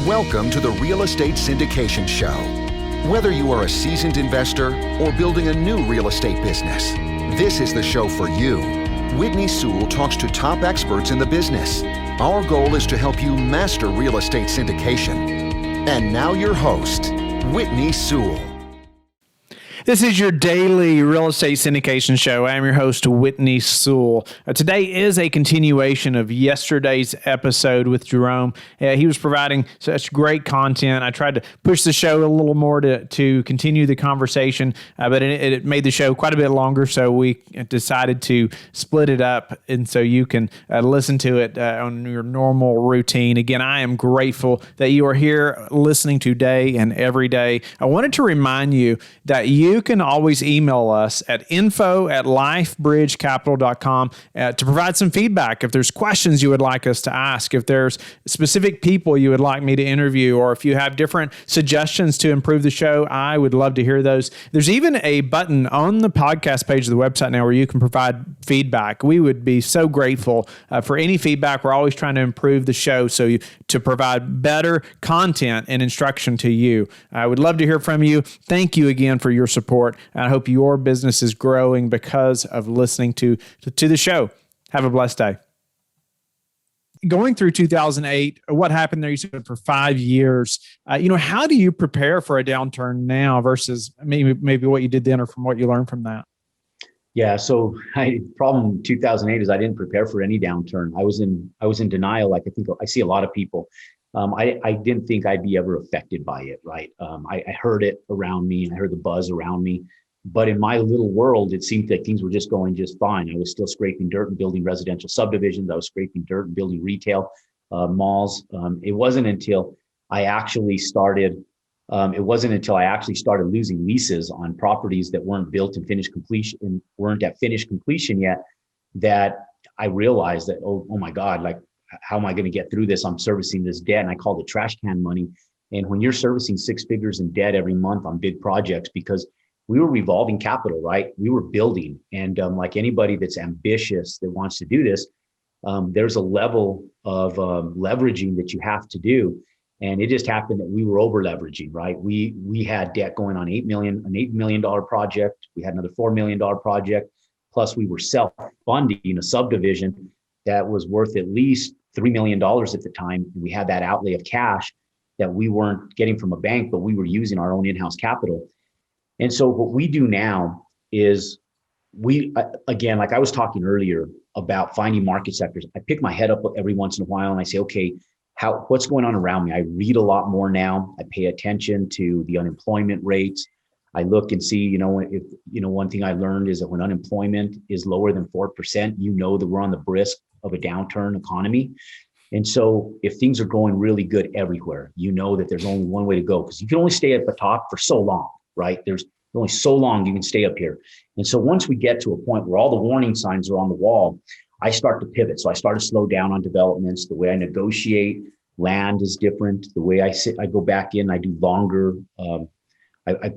Welcome to the Real Estate Syndication Show. Whether you are a seasoned investor or building a new real estate business, this is the show for you. Whitney Sewell talks to top experts in the business. Our goal is to help you master real estate syndication. And now your host, Whitney Sewell. This is your daily real estate syndication show. I'm your host, Whitney Sewell. Today is a continuation of yesterday's episode with Jerome. He was providing such great content. I tried to push the show a little more to continue the conversation, but it made the show quite a bit longer, so we decided to split it up, and so you can listen to it on your normal routine. Again, I am grateful that you are here listening today and every day. I wanted to remind you that you can always email us at info@lifebridgecapital.com to provide some feedback. If there's questions you would like us to ask, if there's specific people you would like me to interview, or if you have different suggestions to improve the show, I would love to hear those. There's even a button on the podcast page of the website now where you can provide feedback. We would be so grateful for any feedback. We're always trying to improve the show to provide better content and instruction to you. I would love to hear from you. Thank you again for your support. And I hope your business is growing because of listening to the show. Have a blessed day. Going through 2008, what happened there? You said for 5 years. How do you prepare for a downturn now versus maybe what you did then, or from what you learned from that? Yeah. So problem in 2008 is I didn't prepare for any downturn. I was in denial. Like I think I see a lot of people. I didn't think I'd be ever affected by it, right? I heard it around me and I heard the buzz around me. But in my little world, it seemed like things were just going just fine. I was still scraping dirt and building residential subdivisions. I was scraping dirt and building retail malls. It wasn't until I actually started losing leases on properties that weren't built and finished completion and weren't at finished completion yet that I realized that, oh my God, like, how am I going to get through this? I'm servicing this debt, and I called it trash can money. And when you're servicing six figures in debt every month on big projects, because we were revolving capital, right? We were building. And like anybody that's ambitious that wants to do this, there's a level of leveraging that you have to do. And it just happened that we were over leveraging, right? We had debt going on an $8 million project. We had another $4 million project. Plus we were self-funding a subdivision that was worth at least $3 million at the time. We had that outlay of cash that we weren't getting from a bank, but we were using our own in-house capital. And so what we do now is again, like I was talking earlier about finding market sectors. I pick my head up every once in a while and I say, okay, what's going on around me? I read a lot more now. I pay attention to the unemployment rates. I look and see, one thing I learned is that when unemployment is lower than 4%, that we're on the brisk of a downturn economy. And so if things are going really good everywhere, that there's only one way to go, because you can only stay at the top for so long, right? There's only so long you can stay up here. And so once we get to a point where all the warning signs are on the wall, I start to pivot. So I start to slow down on developments. The way I negotiate land is different. The way I go back in, I do longer. I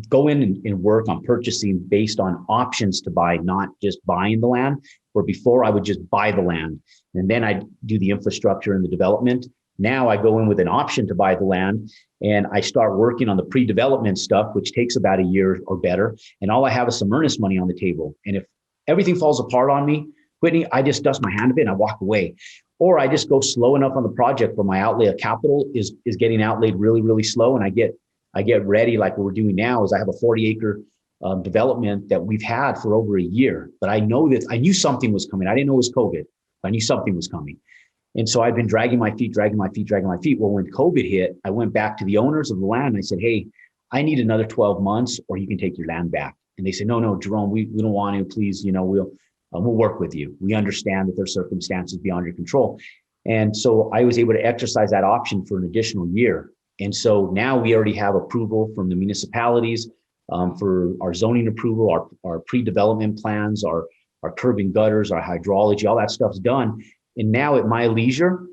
go in and work on purchasing based on options to buy, not just buying the land, where before I would just buy the land and then I do the infrastructure and the development. Now I go in with an option to buy the land and I start working on the pre-development stuff, which takes about a year or better. And all I have is some earnest money on the table. And if everything falls apart on me, Whitney, I just dust my hand of it and I walk away. Or I just go slow enough on the project where my outlay of capital is getting outlaid really, really slow. And I get ready, like what we're doing now is I have a 40-acre development that we've had for over a year. But I knew something was coming. I didn't know it was COVID, but I knew something was coming. And so I've been dragging my feet. Well, when COVID hit, I went back to the owners of the land and I said, hey, I need another 12 months or you can take your land back. And they said, no, Jerome, we don't want to, please, we'll work with you. We understand that there's circumstances beyond your control. And so I was able to exercise that option for an additional year. And so now we already have approval from the municipalities for our zoning approval, our pre-development plans, our curb and gutters, our hydrology, all that stuff's done. And now at my leisure,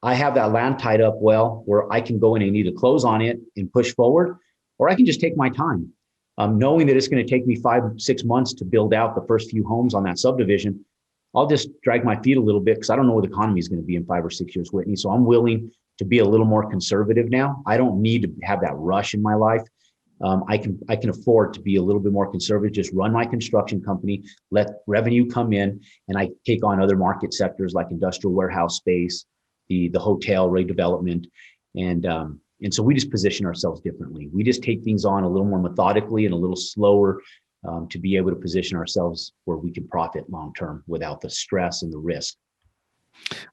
I have that land tied up well where I can go in and either close on it and push forward, or I can just take my time. Knowing that it's going to take me 5-6 months to build out the first few homes on that subdivision, I'll just drag my feet a little bit because I don't know what the economy is going to be in 5 or 6 years, Whitney. So I'm willing to be a little more conservative now. I don't need to have that rush in my life. I can afford to be a little bit more conservative, just run my construction company, let revenue come in, and I take on other market sectors like industrial warehouse space, the hotel redevelopment. And so we just position ourselves differently. We just take things on a little more methodically and a little slower to be able to position ourselves where we can profit long-term without the stress and the risk.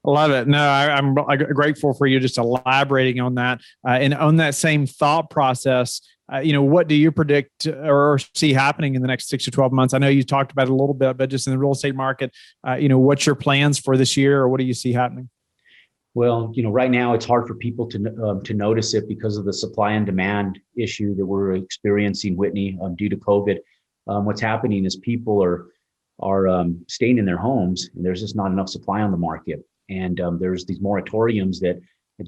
I love it. No, I'm grateful for you just elaborating on that. And on that same thought process, what do you predict or see happening in the next 6 to 12 months? I know you talked about it a little bit, but just in the real estate market, what's your plans for this year, or what do you see happening? Well, right now it's hard for people to notice it because of the supply and demand issue that we're experiencing, Whitney, due to COVID. What's happening is people are staying in their homes, and there's just not enough supply on the market. And there's these moratoriums that they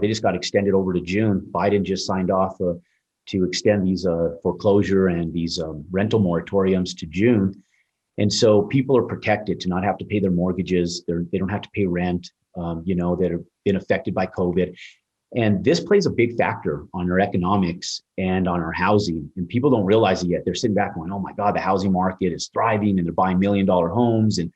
just got extended over to June. Biden just signed off to extend these foreclosure and these rental moratoriums to June. And so people are protected to not have to pay their mortgages. They don't have to pay rent, that have been affected by COVID. And this plays a big factor on our economics and on our housing. And people don't realize it yet. They're sitting back going, oh my God, the housing market is thriving, and they're buying $1 million homes, and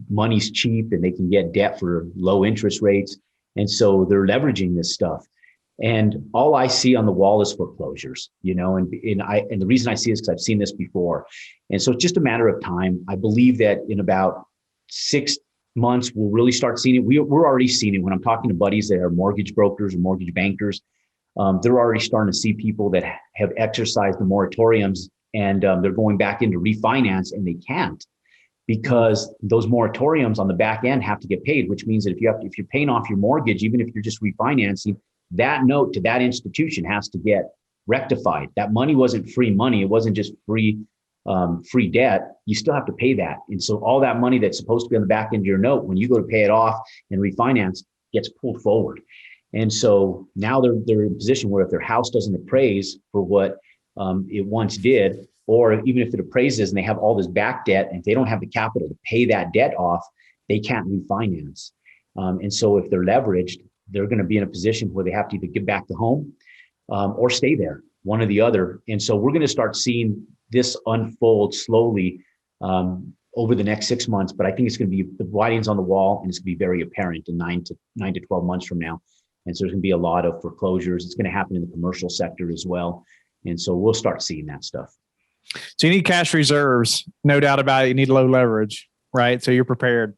money's cheap, and they can get debt for low interest rates. And so they're leveraging this stuff. And all I see on the wall is foreclosures, and the reason I see this is because I've seen this before. And so it's just a matter of time. I believe that in about 6 months, we'll really start seeing it. We're already seeing it when I'm talking to buddies that are mortgage brokers or mortgage bankers. They're already starting to see people that have exercised the moratoriums, and they're going back into refinance, and they can't, because those moratoriums on the back end have to get paid, which means that if you're paying off your mortgage, even if you're just refinancing, that note to that institution has to get rectified. That money wasn't free money. It wasn't just free debt. You still have to pay that. And so all that money that's supposed to be on the back end of your note, when you go to pay it off and refinance, gets pulled forward. And so now they're in a position where if their house doesn't appraise for what it once did, or even if it appraises and they have all this back debt, and if they don't have the capital to pay that debt off, they can't refinance. And so if they're leveraged, they're going to be in a position where they have to either give back the home or stay there, one or the other. And so we're going to start seeing this unfold slowly over the next 6 months. But I think it's going to be the writing's on the wall, and it's going to be very apparent in 9 to 12 months from now. And so there's going to be a lot of foreclosures. It's going to happen in the commercial sector as well. And so we'll start seeing that stuff. So you need cash reserves, no doubt about it. You need low leverage, right? So you're prepared.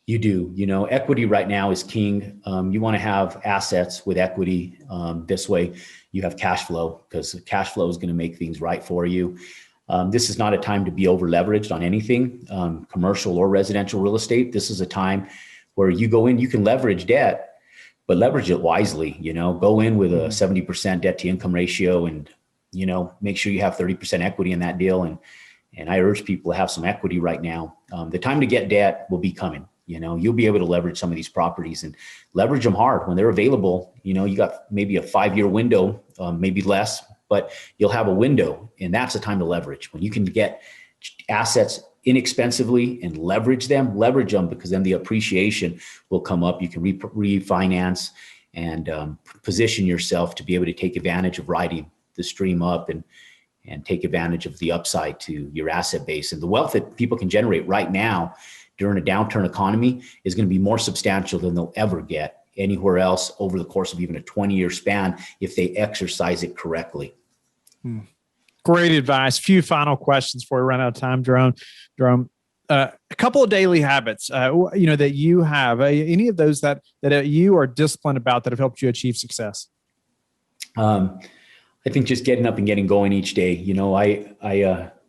You do. Equity right now is king. You want to have assets with equity. This way you have cash flow, because cash flow is going to make things right for you. This is not a time to be over leveraged on anything, commercial or residential real estate. This is a time where you go in, you can leverage debt, but leverage it wisely. Go in with a 70% debt to income ratio, and, make sure you have 30% equity in that deal. And I urge people to have some equity right now. The time to get debt will be coming. You'll be able to leverage some of these properties and leverage them hard when they're available. You got maybe a 5-year window, maybe less, but you'll have a window, and that's the time to leverage. When you can get assets inexpensively and leverage them, because then the appreciation will come up. You can refinance and position yourself to be able to take advantage of riding the stream up and take advantage of the upside to your asset base. And the wealth that people can generate right now during a downturn economy is going to be more substantial than they'll ever get anywhere else over the course of even a 20-year span if they exercise it correctly. Great advice. Few final questions before we run out of time, Jerome. A couple of daily habits, that you have. Any of those that you are disciplined about that have helped you achieve success? I think just getting up and getting going each day.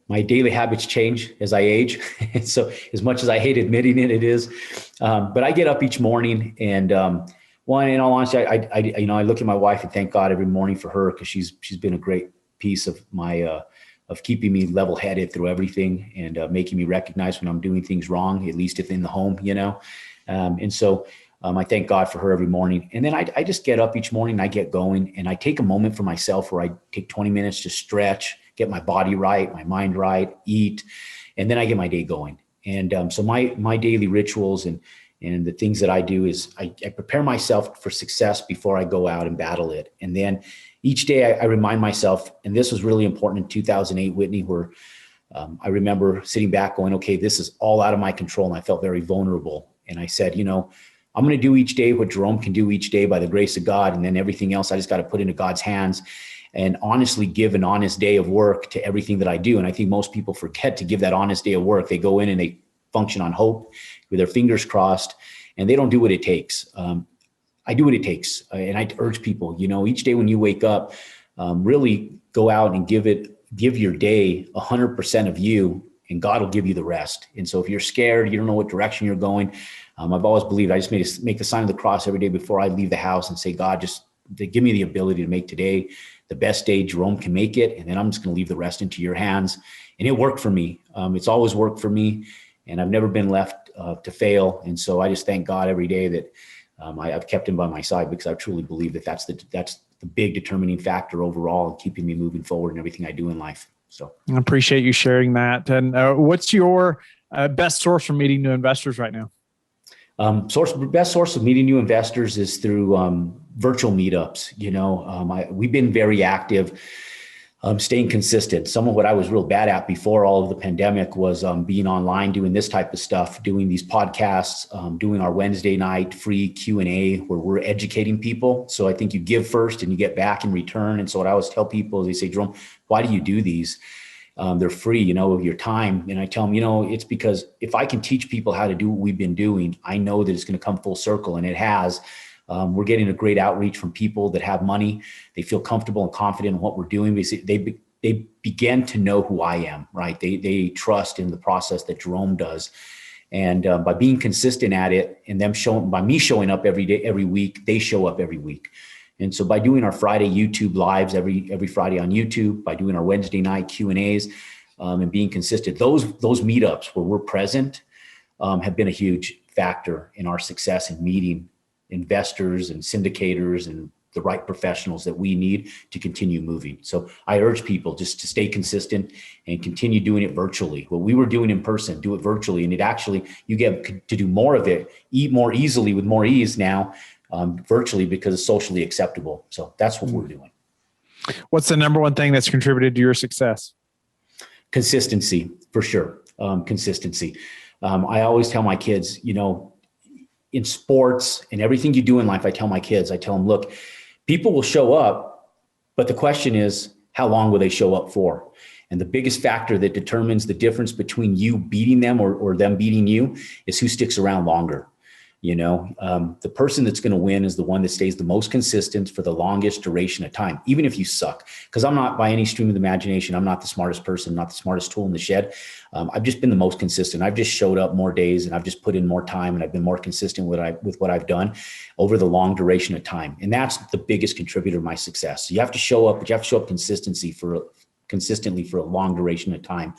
My daily habits change as I age. So as much as I hate admitting it, it is. But I get up each morning, and in all honesty, I look at my wife and thank God every morning for her, because she's been a great piece of my of keeping me level-headed through everything, and making me recognize when I'm doing things wrong, at least if in the home, And so I thank God for her every morning. And then I just get up each morning and I get going, and I take a moment for myself where I take 20 minutes to stretch, get my body right, my mind right, eat, and then I get my day going. And so my daily rituals and And the things that I do is I prepare myself for success before I go out and battle it. And then each day I remind myself, and this was really important in 2008, Whitney, where I remember sitting back going, okay, this is all out of my control. And I felt very vulnerable. And I said, I'm going to do each day what Jerome can do each day by the grace of God. And then everything else, I just got to put into God's hands and honestly give an honest day of work to everything that I do. And I think most people forget to give that honest day of work. They go in and they function on hope with their fingers crossed, and they don't do what it takes. I do what it takes. And I urge people, each day when you wake up, really go out and give your day 100% of you, and God will give you the rest. And so if you're scared, you don't know what direction you're going. I've always believed I just make the sign of the cross every day before I leave the house and say, God, just give me the ability to make today the best day Jerome can make it. And then I'm just going to leave the rest into your hands. And it worked for me. It's always worked for me. And I've never been left to fail. And so I just thank God every day that I've kept him by my side, because I truly believe that that's the big determining factor overall in keeping me moving forward in everything I do in life. So I appreciate you sharing that. And what's your best source for meeting new investors right now? Best source of meeting new investors is through virtual meetups. We've been very active, staying consistent. Some of what I was real bad at before all of the pandemic was being online, doing this type of stuff, doing these podcasts, doing our Wednesday night free Q&A where we're educating people. So I think you give first and you get back in return. And so what I always tell people is, they say, Jerome, why do you do these? They're free, of your time. And I tell them, it's because if I can teach people how to do what we've been doing, I know that it's going to come full circle, and it has. We're getting a great outreach from people that have money. They feel comfortable and confident in what we're doing. They begin to know who I am, right? They trust in the process that Jerome does. And by being consistent at it, and by me showing up every day, every week, they show up every week. And so by doing our Friday YouTube lives every Friday on YouTube, by doing our Wednesday night Q&As, and being consistent, those meetups where we're present have been a huge factor in our success in meeting investors and syndicators and the right professionals that we need to continue moving. So I urge people just to stay consistent and continue doing it virtually. What we were doing in person, do it virtually. And you get to do more of it, eat more easily with more ease now, virtually, because it's socially acceptable. So that's what we're doing. What's the number one thing that's contributed to your success? Consistency, for sure. Consistency. I always tell my kids, in sports and everything you do in life, I tell them, look, people will show up, but the question is, how long will they show up for? And the biggest factor that determines the difference between you beating them or them beating you is who sticks around longer. The person that's going to win is the one that stays the most consistent for the longest duration of time, even if you suck. Because I'm not, by any stream of the imagination, I'm not the smartest person, not the smartest tool in the shed. I've just been the most consistent. I've just showed up more days, and I've just put in more time, and I've been more consistent with what I've done over the long duration of time. And that's the biggest contributor to my success. So you have to show up, but you have to show up consistently for a long duration of time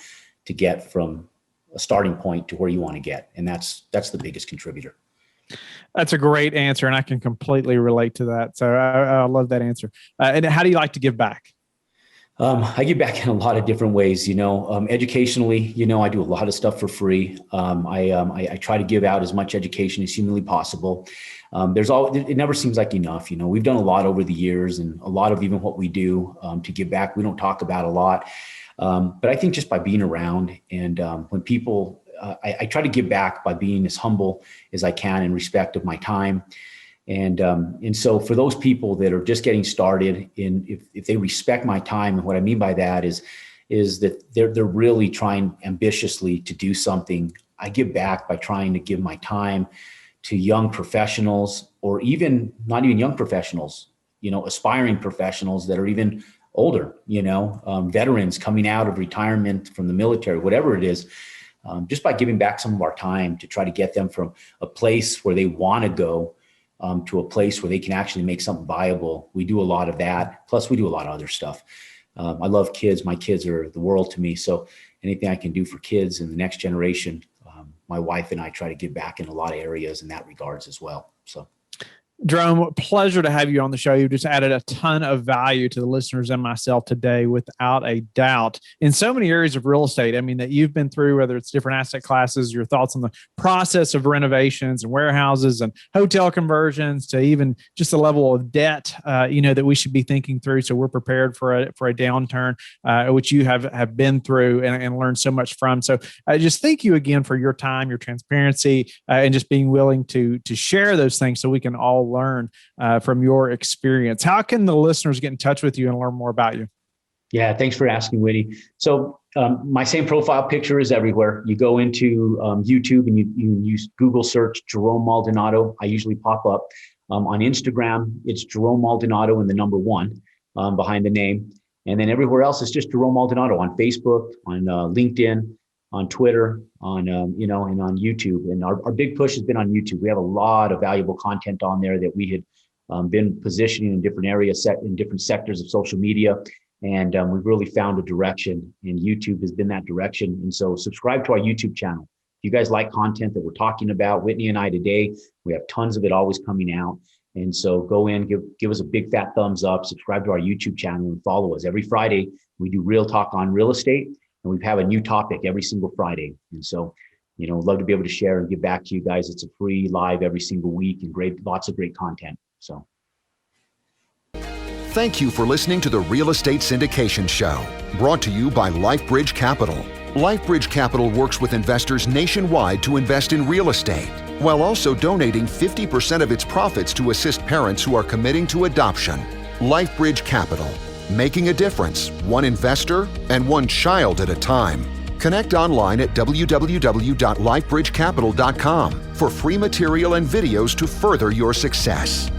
to get from a starting point to where you want to get. And that's the biggest contributor. That's a great answer, and I can completely relate to that. So I love that answer. And how do you like to give back? I give back in a lot of different ways. Educationally, I do a lot of stuff for free. I try to give out as much education as humanly possible. It never seems like enough. We've done a lot over the years, and a lot of even what we do to give back, we don't talk about a lot. But I think just by being around, and when people, I try to give back by being as humble as I can in respect of my time. And so for those people that are just getting started, if they respect my time, and what I mean by that is that they're really trying ambitiously to do something, I give back by trying to give my time to young professionals, or even not even young professionals, aspiring professionals that are even older, veterans coming out of retirement from the military, whatever it is. Just by giving back some of our time to try to get them from a place where they want to go to a place where they can actually make something viable. We do a lot of that. Plus, we do a lot of other stuff. I love kids. My kids are the world to me. So anything I can do for kids and the next generation, my wife and I try to give back in a lot of areas in that regards as well. So. Jerome, pleasure to have you on the show. You've just added a ton of value to the listeners and myself today, without a doubt, in so many areas of real estate. I mean, that you've been through, whether it's different asset classes, your thoughts on the process of renovations and warehouses and hotel conversions, to even just the level of debt, that we should be thinking through. So we're prepared for a downturn, which you have been through and learned so much from. So I just thank you again for your time, your transparency, and just being willing to share those things so we can all learn from your experience. How can the listeners get in touch with you and learn more about you? Yeah, thanks for asking, Whitney. So my same profile picture is everywhere. You go into YouTube and you use Google search Jerome Maldonado. I usually pop up. On Instagram, it's Jerome Maldonado and the number 1 behind the name. And then everywhere else is just Jerome Maldonado, on Facebook, on LinkedIn, on Twitter, on and on YouTube. And our big push has been on YouTube. We have a lot of valuable content on there that we had been positioning in different areas, in different sectors of social media. And we've really found a direction, and YouTube has been that direction. And so subscribe to our YouTube channel. If you guys like content that we're talking about, Whitney and I today, we have tons of it always coming out. And so go in, give us a big fat thumbs up, subscribe to our YouTube channel, and follow us. Every Friday, we do Real Talk on Real Estate, and we have a new topic every single Friday. And so, love to be able to share and give back to you guys. It's a free live every single week, and lots of great content. So thank you for listening to the Real Estate Syndication Show, brought to you by LifeBridge Capital. LifeBridge Capital works with investors nationwide to invest in real estate, while also donating 50% of its profits to assist parents who are committing to adoption. LifeBridge Capital, making a difference, one investor and one child at a time. Connect online at www.lifebridgecapital.com for free material and videos to further your success.